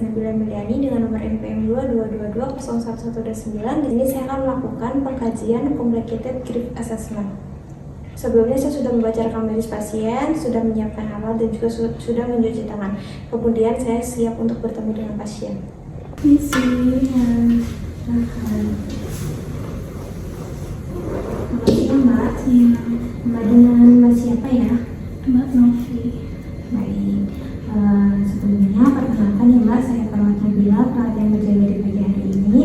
Nabila Miliani dengan nomor NPM 222201129. Di sini saya akan melakukan pengkajian Complicated Grief Assessment. Sebelumnya saya sudah membaca rekam medis pasien, sudah menyiapkan alat dan juga sudah mencuci tangan. Kemudian saya siap untuk bertemu dengan pasien. Mbak, Mbak dengan Mbak siapa ya? Mbak Novi. Baik, sebelumnya perkenalkan ya Mbak, saya perawat Nabila, perawat yang berjaga di pagi hari ini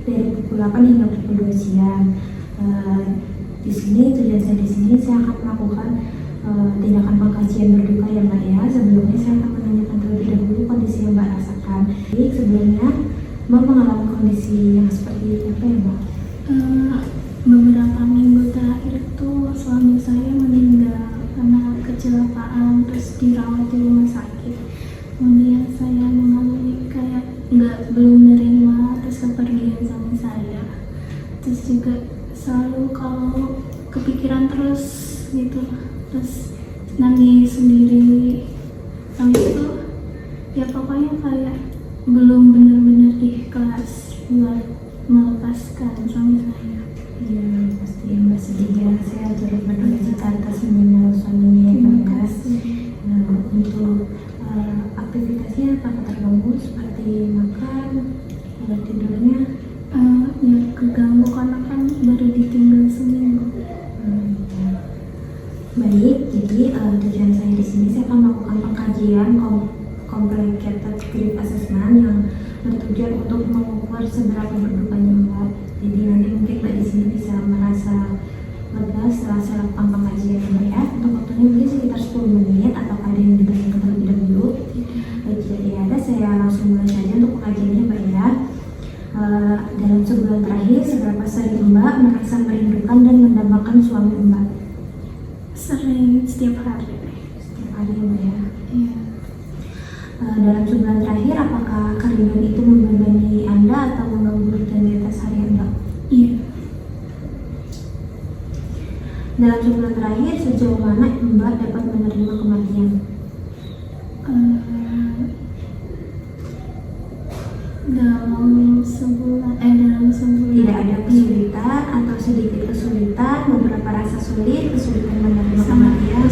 dari pukul 8 hingga pukul 2 siang. Di sini tujuan saya di sini saya akan melakukan tindakan pengkajian berduka ya Mbak ya. Sebelumnya saya akan menanyakan terlebih dahulu kondisi yang Mbak rasakan. Jadi sebelumnya Mbak mengalami kondisi yang seperti apa ya Mbak? Beberapa minggu terakhir itu suami saya meninggal karena kecelakaan, terus dirawat di rumah sakit. Kemudian saya mengalami kayak belum menerima terus kepergian suami saya. Terus juga selalu kalau kepikiran terus gitu, terus nangis sendiri. Habis itu ya pokoknya kayak belum benar-benar ikhlas buat melepaskan suami saya. Ya pasti Mbak sedih ya. Saya turut berduka cita atas meninggal suaminya ya Mbak ya. Nah, untuk aktivitasnya apakah terganggu seperti makan, obat tidurnya? Ya keganggu karena kan baru ditinggal seminggu. Baik, jadi tujuan saya di sini saya akan melakukan pengkajian Complicated Grief Assessment yang bertujuan untuk mengukur seberapa berdukanya Mbak. Jadi nanti mungkin Mbak di sini bisa merasa lega setelah saya lakukan pengkajian Mbak ya. Untuk waktunya mungkin sekitar 10 menit atau ada yang ditanyakan terlebih dahulu. Baik, jadi ada saya langsung mulai saja untuk pengkajiannya Mbak ya. Dalam sebulan terakhir seberapa sering Mbak merasa merindukan dan mendambakan suami Mbak? Sering, setiap hari. Setiap hari Mbak ya. Iya. Dalam sebulan terakhir apakah kerinduan itu membebani Anda atau mengganggu rutinitas harian Mbak? Iya. Dalam sebulan terakhir sejauh mana Mbak dapat menerima kematian? Dalam sebulan Tidak ada kesulitan atau sedikit kesulitan, beberapa rasa sulit, kesulitan menerima kematian.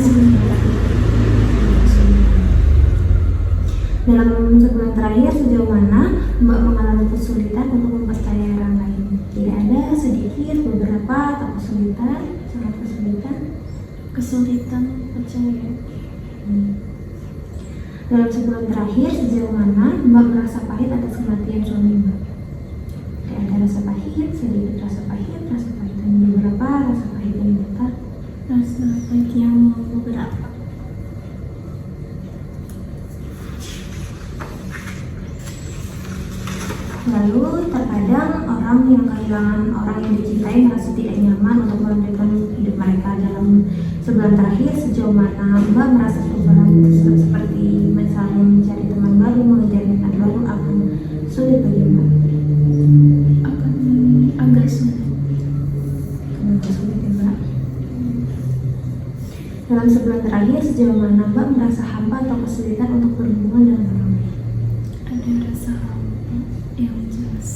Dalam sebulan terakhir sejauh mana Mbak mengalami kesulitan untuk mempercayai orang lain? Tidak ada, sedikit, beberapa, atau kesulitan, sangat kesulitan percaya. Dalam sebulan terakhir sejauh mana Mbak merasa pahit atas kematian suami Mbak? Tidak ada rasa pahit, sedikit rasa pahit yang beberapa, rasa pahit yang besar. Rasa pahit yang beberapa. Lalu terkadang orang yang kehilangan orang yang dicintai merasa tidak nyaman untuk melanjutkan hidup mereka. Dalam sebulan terakhir sejauh mana Mbak merasa perubahan seperti misalnya mencari teman baru, mengejar minat baru akan sulit bagi Mbak? Akan agak sulit. Agak sulit ya Mbak. Dalam sebulan terakhir sejauh mana Mbak merasa hampa atau kesulitan untuk berhubungan dengan orang lain? Ada rasa yang jelas.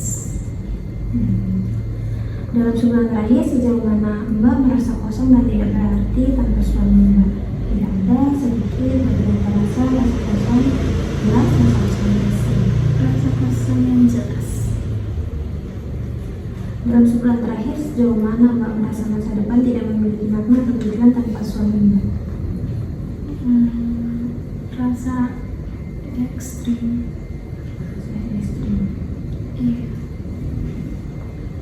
Dalam sebulan terakhir sejauh mana Mbak merasa kosong dan tidak berarti tanpa suami Mbak? Tidak ada, sedikit, beberapa rasa kosong, jelas, rasa kosong biasa. Rasa kosong yang jelas. Dalam sebulan terakhir sejauh mana Mbak merasa masa depan tidak memiliki makna atau tujuan tanpa suami Mbak? Rasa ekstrim. Iya.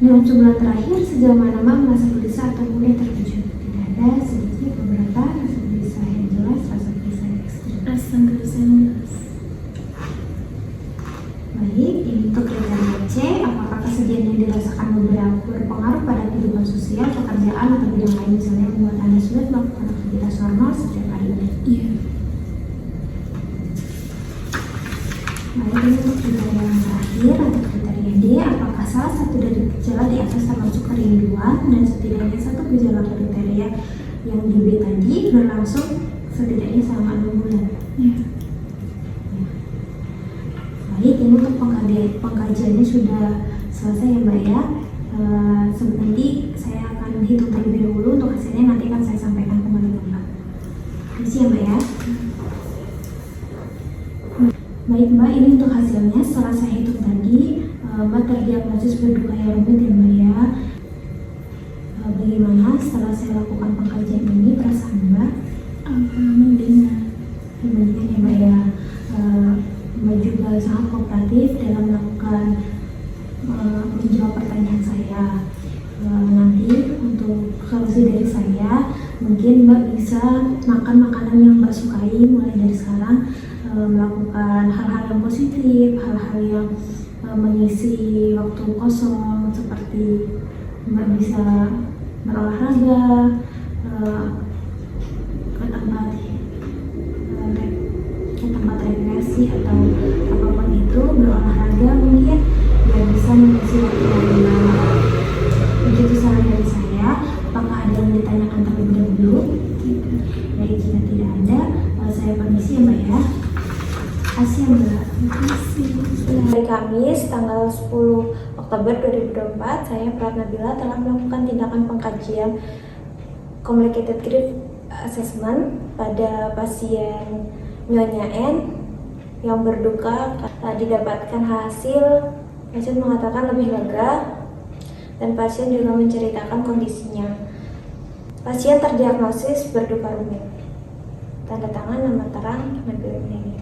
Dalam sebulan terakhir sejauh mana Mbak merasa gelisah atau mudah terkejut? Tidak ada, sedikit, beberapa, rasa gelisah yang jelas, rasa gelisah yang ekstrim. Rasa gelisah yang jelas. Baik, untuk kriteria C, apakah kesedihan yang dirasakan berpengaruh pada kehidupan sosial, pekerjaan, atau bidang lain misalnya membuat Anda sulit melakukan aktivitas normal setiap hari? Iya. Baik, untuk kriteria yang terakhir atau kriteria D, apakah salah satu dari gejala di atas termasuk kerinduan dan setidaknya satu gejala kriteria yang di B tadi berlangsung setidaknya selama 6 bulan? Iya. Baik, pengkajiannya sudah selesai ya Mbak ya. Nanti saya akan hitung terlebih dahulu, untuk hasilnya nanti akan saya sampaikan kembali ke Mbak. Terima kasih ya Mbak ya. Baik Mbak, ini untuk hasilnya. Setelah saya hitung tadi, Mbak terdiagnosis berduka yang rumit ya Mbak ya. Bagaimana setelah saya lakukan pengkajian ini perasaan Mbak? Mendingan. Mendingan ya Mbak ya. Mbak juga sangat kooperatif dalam melakukan menjawab pertanyaan saya. Nanti untuk solusi dari saya, mungkin Mbak bisa makan makanan yang Mbak sukai mulai dari sekarang, melakukan hal-hal yang positif, hal-hal yang mengisi waktu kosong, seperti Mbak bisa berolahraga, ke tempat rekreasi atau apapun itu, berolahraga mungkin biar bisa mengisi waktu Mbak. Begitu saran dari saya. Apakah ada yang ditanyakan terlebih dahulu? Baik, jika tidak ada, saya permisi ya Mbak ya. Terima kasih ya Mbak. Hari Kamis tanggal 10 Oktober 2024, saya Pratnabila telah melakukan tindakan pengkajian Complicated Grief Assessment pada pasien Nyonya N yang berduka. Didapatkan hasil, pasien mengatakan lebih lega dan pasien juga menceritakan kondisinya. Pasien terdiagnosis berduka rumit. Tanda tangan nama terang Nabila Ini.